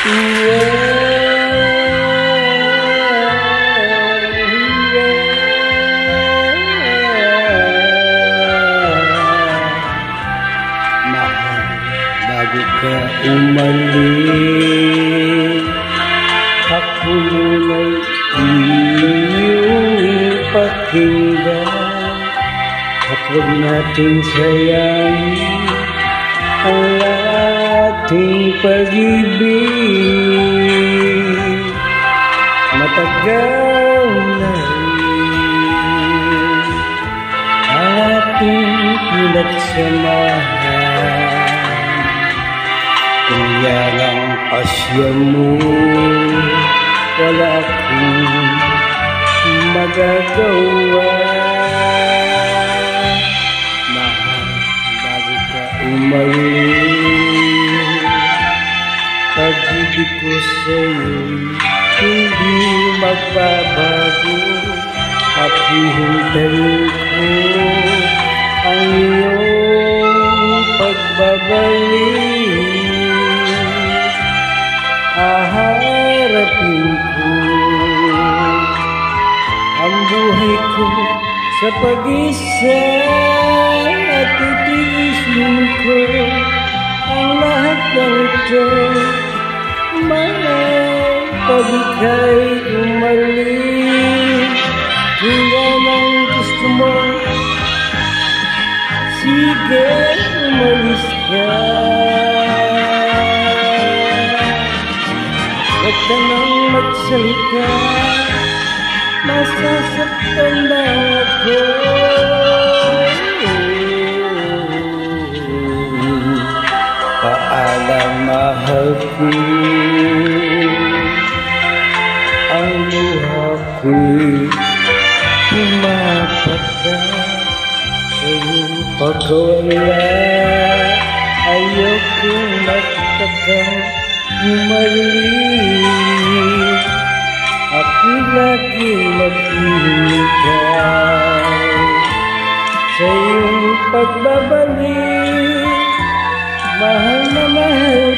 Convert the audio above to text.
Mahal, bago ka umalis, ako muna'y iyong pakinggan. At huwag nating sayangin ang ating pag-ibig. Matagal na rin ang ating pinagsamahan. Kung yan ang pasya mo, wala akong magagawa. Mahal, bago ka umalis, pag-ibig ko sa'yo'y hindi magbabago. At hihintayin ko ang iyong pagbabalik. Haharapin ko ang buhay ko sa pag-isa at titiisin ko ang lahat ng ito. Mahal, pag ika'y umalis, kung yan ang gusto mo, sige, umalis ka. Huwag ka nang magsalita, masasaktan lang ako. Paalam, mahal ko, ang luha ko'y pumapatak sa iyong pagkawala. Ayokong magtakang umalis, ako'y laging maghihintay sa iyong pagbabalik. Mahal na mahal